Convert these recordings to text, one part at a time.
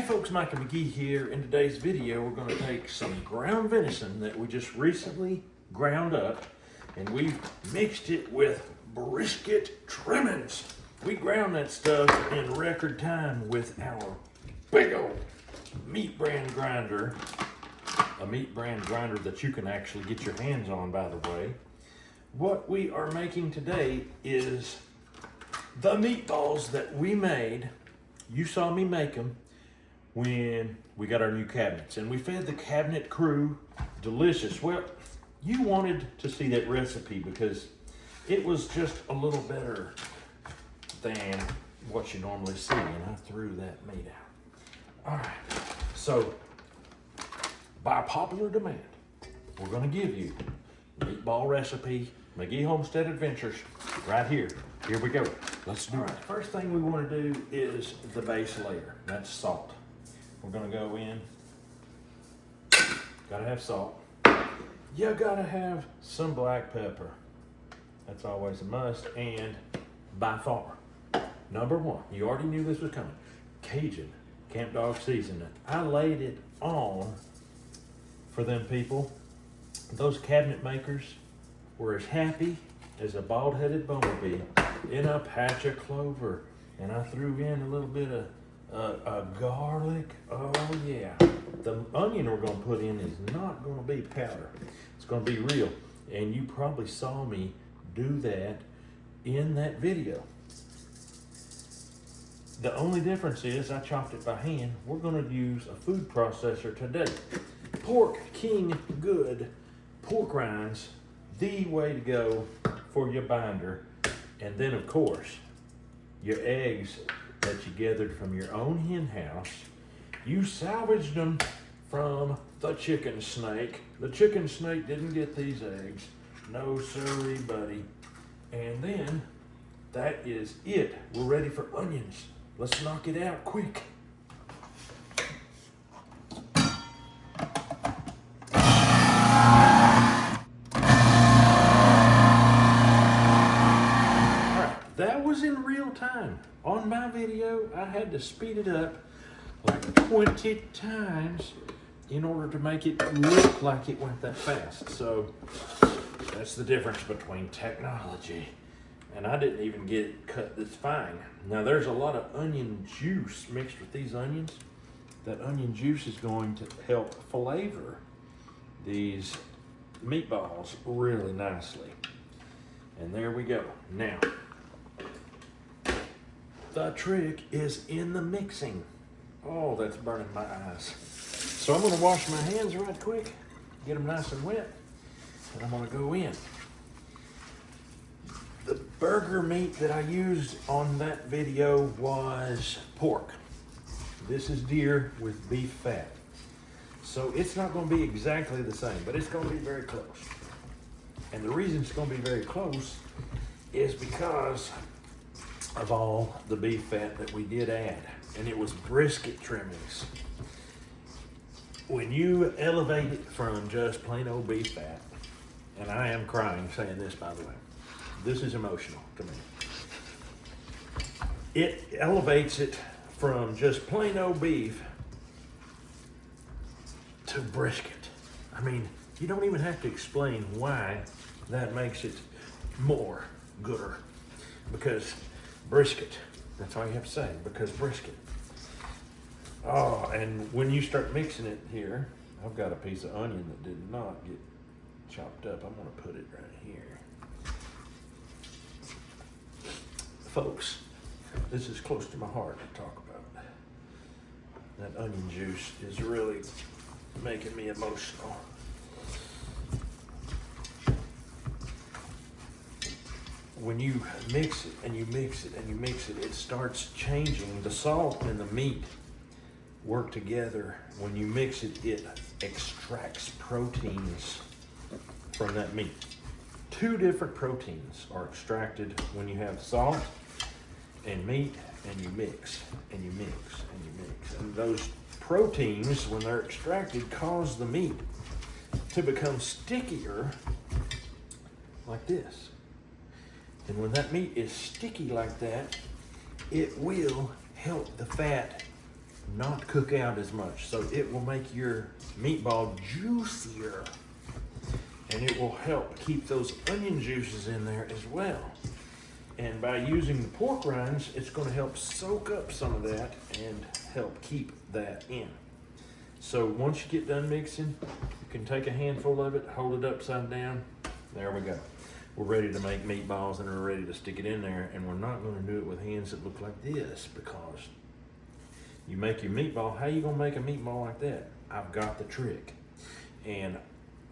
folks, Mike McGee here. In today's video, we're going to take some ground venison that we just recently ground up, and we've mixed it with brisket trimmings. We ground that stuff in record time with our big old meat brand grinder, a meat brand grinder that you can actually get your hands on, by the way. What we are making today is the meatballs that we made. You saw me make them when we got our new cabinets, and we fed the cabinet crew. Delicious. Well, you wanted to see that recipe because it was just a little better than what you normally see, and I threw that meat out. All right, so by popular demand, we're gonna give you meatball recipe, McGee Homestead Adventures, right here. Here we go. Let's do it. First thing we want to do is the base layer. That's salt. We're going to go in. Gotta have salt. You gotta have some black pepper. That's always a must. And by far, number one, you already knew this was coming, Cajun Camp Dog seasoning. I laid it on for them people. Those cabinet makers were as happy as a bald-headed bumblebee in a patch of clover. And I threw in a little bit of garlic. Oh yeah. The onion we're gonna put in is not gonna be powder. It's gonna be real. And you probably saw me do that in that video. The only difference is I chopped it by hand. We're gonna use a food processor today. Pork King Good pork rinds, the way to go for your binder. And then of course, your eggs that you gathered from your own hen house. You salvaged them from the chicken snake. The chicken snake didn't get these eggs. No siree, buddy. And then that is it. We're ready for onions. Let's knock it out quick. That was in real time. On my video, I had to speed it up like 20 times in order to make it look like it went that fast. So that's the difference between technology. And I didn't even get it cut this fine. Now there's a lot of onion juice mixed with these onions. That onion juice is going to help flavor these meatballs really nicely. And there we go. Now, the trick is in the mixing. Oh, that's burning my eyes. So I'm gonna wash my hands right quick, get them nice and wet, and I'm gonna go in. The burger meat that I used on that video was pork. This is deer with beef fat. So it's not gonna be exactly the same, but it's gonna be very close. And the reason it's gonna be very close is because of all the beef fat that we did add, and it was brisket trimmings. When you elevate it from just plain old beef fat, and I am crying saying this, by the way, this is emotional to me. It elevates it from just plain old beef to brisket. I mean, you don't even have to explain why that makes it more gooder, because brisket, that's all you have to say, because brisket. Oh, and when you start mixing it here, I've got a piece of onion that did not get chopped up. I'm gonna put it right here. Folks, this is close to my heart to talk about. That onion juice is really making me emotional. When you mix it and you mix it and you mix it, it starts changing. The salt and the meat work together. When you mix it, it extracts proteins from that meat. 2 different proteins are extracted when you have salt and meat, and you mix and you mix and you mix. And those proteins, when they're extracted, cause the meat to become stickier like this. And when that meat is sticky like that, it will help the fat not cook out as much. So it will make your meatball juicier, and it will help keep those onion juices in there as well. And by using the pork rinds, it's going to help soak up some of that and help keep that in. So once you get done mixing, you can take a handful of it, hold it upside down. There we go. We're ready to make meatballs, and we're ready to stick it in there. And we're not going to do it with hands that look like this, because you make your meatball. How you going to make a meatball like that? I've got the trick. And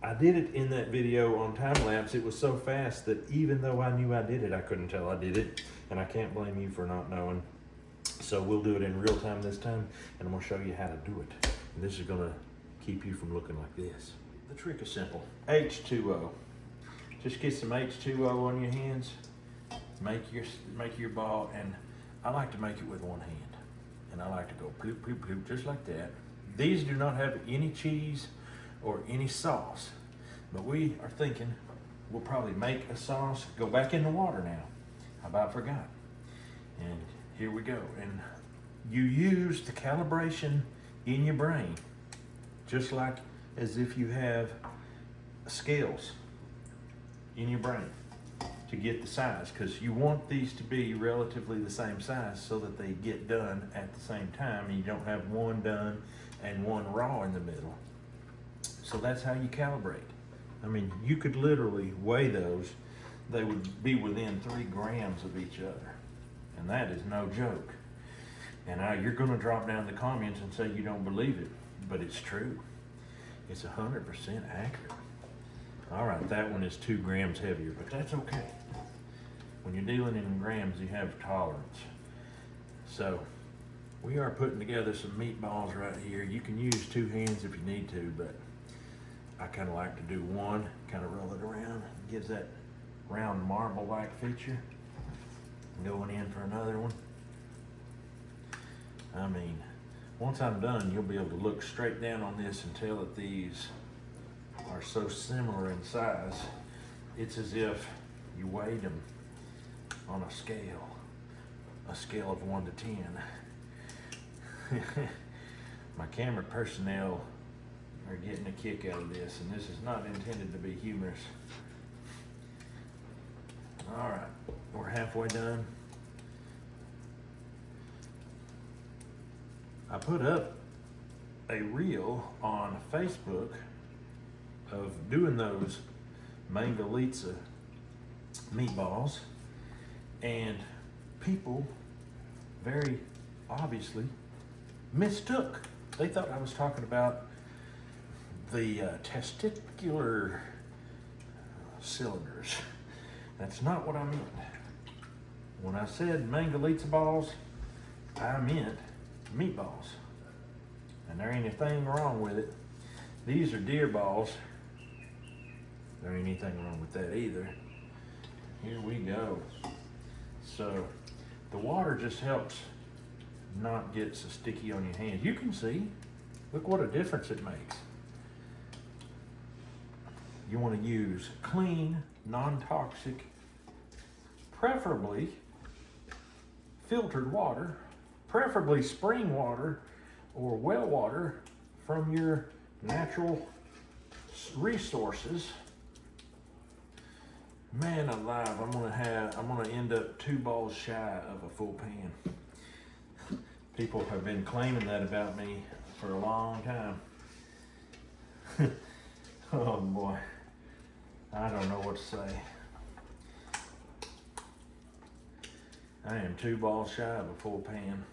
I did it in that video on time lapse. It was so fast that even though I knew I did it, I couldn't tell I did it. And I can't blame you for not knowing. So we'll do it in real time this time, and I'm gonna show you how to do it. And this is gonna keep you from looking like this. The trick is simple. H2O. Just get some H2O on your hands. Make your ball, and I like to make it with one hand. And I like to go bloop, bloop, bloop, just like that. These do not have any cheese or any sauce, but we are thinking we'll probably make a sauce. Go back in the water now. I about forgot. And here we go. And you use the calibration in your brain, just like as if you have scales in your brain to get the size, because you want these to be relatively the same size so that they get done at the same time, and you don't have one done and one raw in the middle. So that's how you calibrate. I mean, you could literally weigh those. They would be within 3 grams of each other. And that is no joke. And now you're gonna drop down the comments and say you don't believe it, but it's true. It's 100% accurate. All right, that one is 2 grams heavier, but that's okay. When you're dealing in grams, you have tolerance. So we are putting together some meatballs right here. You can use 2 hands if you need to, but I kind of like to do one, kind of roll it around. It gives that round marble-like feature. Going in for another one. I mean, once I'm done, you'll be able to look straight down on this and tell that these are so similar in size. It's as if you weighed them on a scale of 1 to 10. My camera personnel are getting a kick out of this, and this is not intended to be humorous. All right, we're halfway done. I put up a reel on Facebook of doing those Mangalitsa meatballs, and people very obviously mistook. They thought I was talking about the testicular cylinders. That's not what I meant. When I said Mangalitsa balls, I meant meatballs. And there ain't a thing wrong with it. These are deer balls. There ain't anything wrong with that either. Here we go. So the water just helps not get so sticky on your hands. You can see, look what a difference it makes. You want to use clean, non-toxic, preferably filtered water, preferably spring water or well water from your natural resources. Man alive, I'm gonna end up 2 balls shy of a full pan. People have been claiming that about me for a long time. Oh boy, I don't know what to say. I am 2 balls shy of a full pan.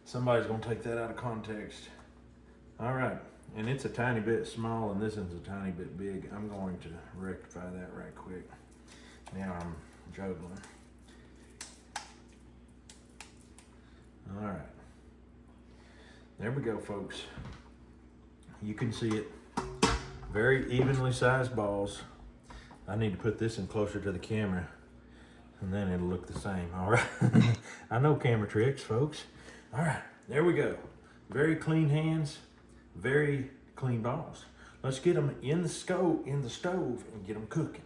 Somebody's gonna take that out of context. All right, and it's a tiny bit small and this one's a tiny bit big. I'm going to rectify that right quick. Now I'm juggling. All right, there we go, folks. You can see it. Very evenly sized balls. I need to put this in closer to the camera and then it'll look the same. All right. I know camera tricks, folks. All right, there we go. Very clean hands, very clean balls. Let's get them in the stove and get them cooking.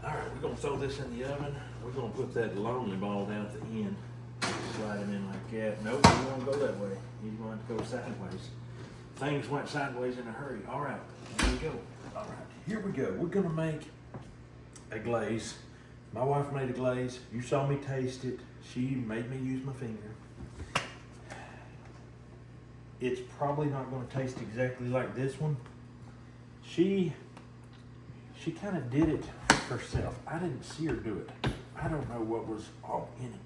All right, we're gonna throw this in the oven. We're gonna put that lonely ball down at the end. Slide it in like that. Nope, he won't go that way. He's going to go sideways. Things went sideways in a hurry. All right, here we go. All right, here we go. We're gonna make a glaze. My wife made a glaze. You saw me taste it. She made me use my finger. It's probably not gonna taste exactly like this one. She kind of did it herself. I didn't see her do it. I don't know what was all in it.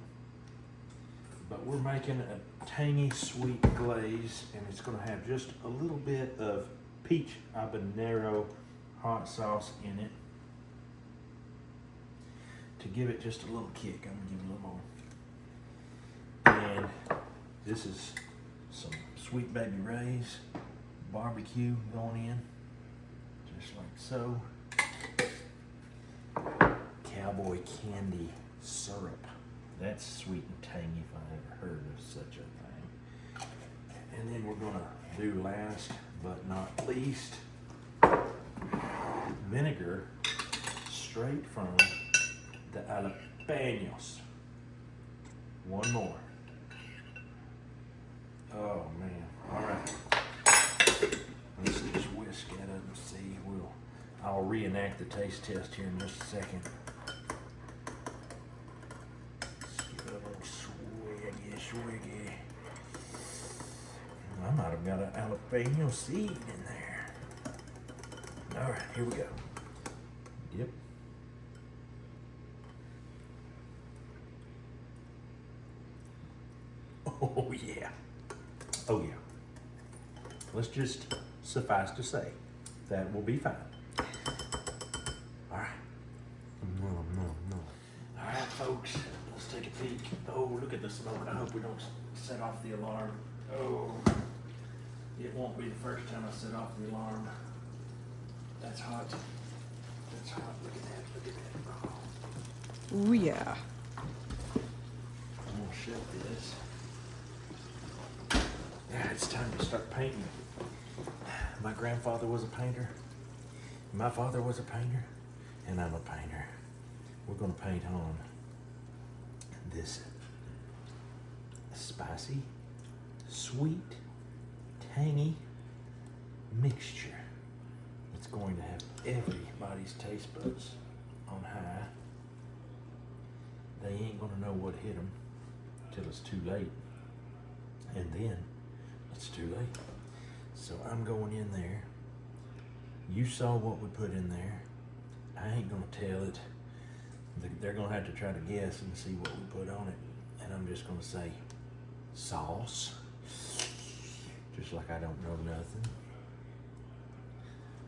But we're making a tangy, sweet glaze, and it's gonna have just a little bit of peach habanero hot sauce in it to give it just a little kick. I'm gonna give it a little more. And this is some Sweet Baby Ray's barbecue going in, just like so. Cowboy candy syrup. That's sweet and tangy if I ever heard of such a thing. And then we're gonna do last but not least, vinegar straight from the jalapenos. One more. Oh man, all right. Let's just whisk it up and see. I'll reenact the taste test here in just a second. Swiggy. I might have got an jalapeno seed in there. All right, here we go. Yep. Oh yeah. Oh yeah. Let's just suffice to say that will be fine. All right. All right, folks. Let's take a peek. Oh, look at the smoke. I hope we don't set off the alarm. Oh, it won't be the first time I set off the alarm. That's hot. That's hot. Look at that. Look at that. Oh. Ooh, yeah. I'm gonna shut this. Yeah, it's time to start painting. My grandfather was a painter. My father was a painter. And I'm a painter. We're gonna paint on this spicy, sweet, tangy mixture. It's going to have everybody's taste buds on high. They ain't gonna know what hit them till it's too late. And then it's too late. So I'm going in there. You saw what we put in there. I ain't gonna tell it. They're gonna have to try to guess and see what we put on it. And I'm just gonna say sauce, just like I don't know nothing.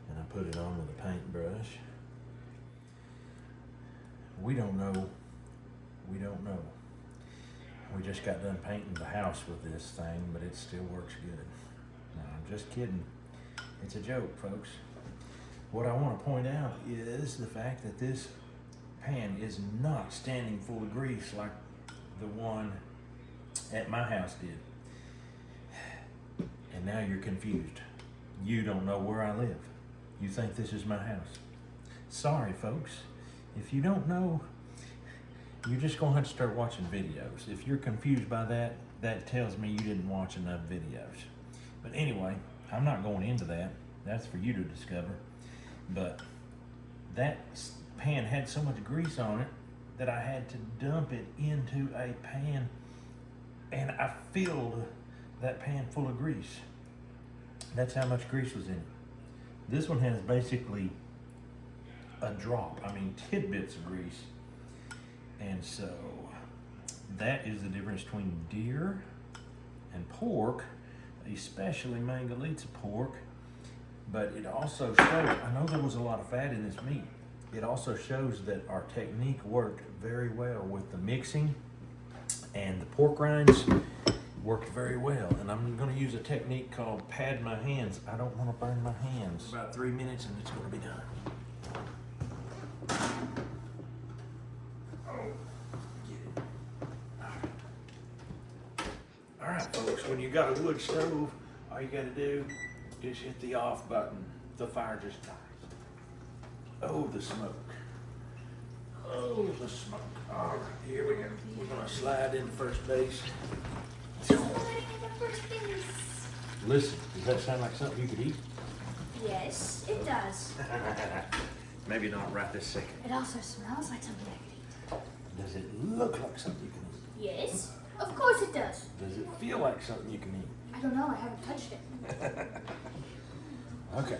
And I put it on with a paintbrush. We don't know. We don't know. We just got done painting the house with this thing, but it still works good. No, I'm just kidding. It's a joke, folks. What I want to point out is the fact that this pan is not standing full of grease like the one at my house did. And now you're confused. You don't know where I live. You think this is my house. Sorry, folks. If you don't know, you're just gonna have to start watching videos. If you're confused by that, that tells me you didn't watch enough videos. But anyway, I'm not going into that. That's for you to discover. But that pan had so much grease on it that I had to dump it into a pan, and I filled that pan full of grease. That's how much grease was in it. This one has basically a drop, tidbits of grease. And so that is the difference between deer and pork, especially Mangalitsa pork. But it also shows, I know there was a lot of fat in this meat. It also shows that our technique worked very well with the mixing, and the pork rinds worked very well. And I'm gonna use a technique called pad my hands. I don't wanna burn my hands. About 3 minutes and it's gonna be done. All right, folks, when you got a wood stove, all you gotta do is hit the off button. The fire just dies. Oh, the smoke. Oh, the smoke. All right, here we go. We're gonna slide into first base. Sliding into first base. Listen, does that sound like something you could eat? Yes, it does. Maybe not right this second. It also smells like something I could eat. Does it look like something you can eat? Yes, of course it does. Does it feel like something you can eat? I don't know, I haven't touched it. Okay,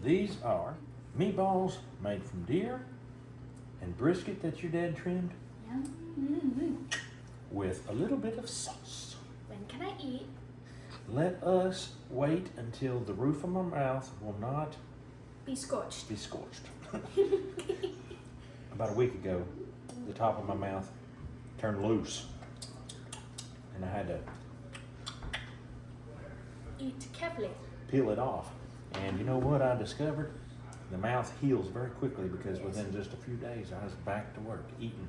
these are meatballs made from deer and brisket that your dad trimmed with a little bit of sauce. When can I eat? Let us wait until the roof of my mouth will not Be scorched. be scorched. About a week ago, the top of my mouth turned loose and I had to Eat carefully. peel it off. And you know what I discovered? The mouth heals very quickly because within just a few days I was back to work eating.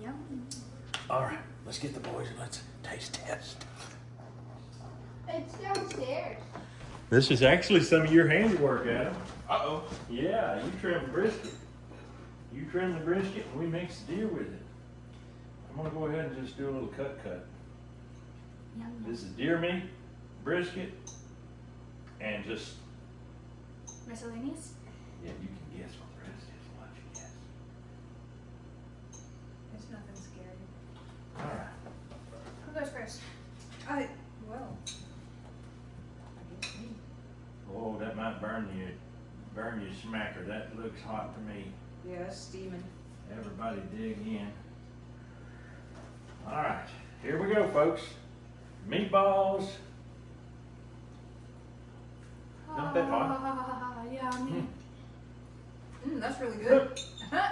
Yum. All right, let's get the boys and let's taste test. It's downstairs. This is actually some of your handiwork, Adam. Uh-oh. Yeah, you trim the brisket. You trim the brisket and we mix the deer with it. I'm gonna go ahead and just do a little cut. Yum. This is deer meat, brisket, and just, Miscellaneous? yeah, you can guess what the rest is. Why don't you guess? There's nothing scary. All right. Who goes first? Well, I guess me. Oh, that might burn you smacker. That looks hot to me. Yeah, it's steaming. Everybody dig in. All right, here we go, folks. Meatballs. Not that hot. Yummy. That's really good.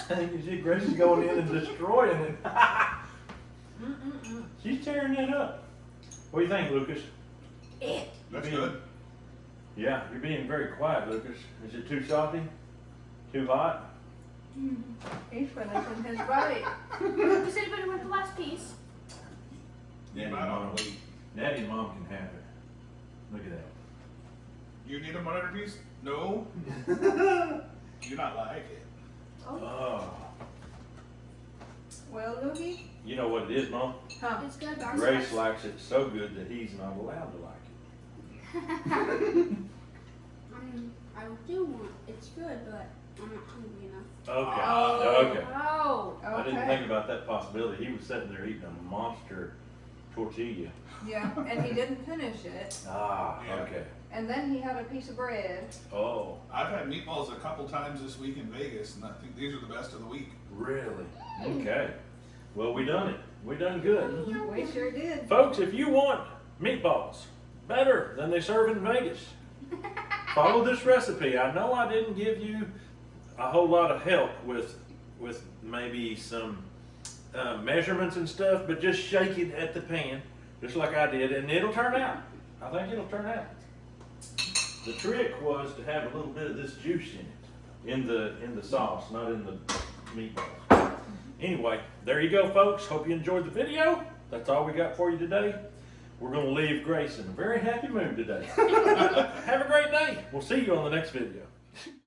You see Grace is going in and destroying it. She's tearing that up. What do you think, Lucas? That's good. Yeah, you're being very quiet, Lucas. Is it too salty? Too hot? He's finishing his bite. Does anybody want the last piece? You might ought to wait. Daddy and Mom can have it. Look at that. You need a monitor piece? No. You not like it. Oh. Well, Loogie? You know what it is, Mom? Huh? It's good. Grace likes it so good that he's not allowed to like it. I do want it's good, but I'm not hungry enough. Okay. Oh. Okay. Oh. I didn't think about that possibility. He was sitting there eating a monster tortilla. Yeah, and he didn't finish it. Ah, Yeah. okay. And then he had a piece of bread. Oh, I've had meatballs a couple times this week in Vegas, and I think these are the best of the week. really? Okay. Well, we done it. We done good. We sure did. Folks, if you want meatballs better than they serve in Vegas, follow this recipe. I know I didn't give you a whole lot of help with maybe some measurements and stuff, but just shake it at the pan, just like I did, and it'll turn out. I think it'll turn out. The trick was to have a little bit of this juice in it, in the sauce, not in the meatballs. Anyway, there you go, folks. Hope you enjoyed the video. That's all we got for you today. We're going to leave Grace in a very happy mood today. Have a great day. We'll see you on the next video.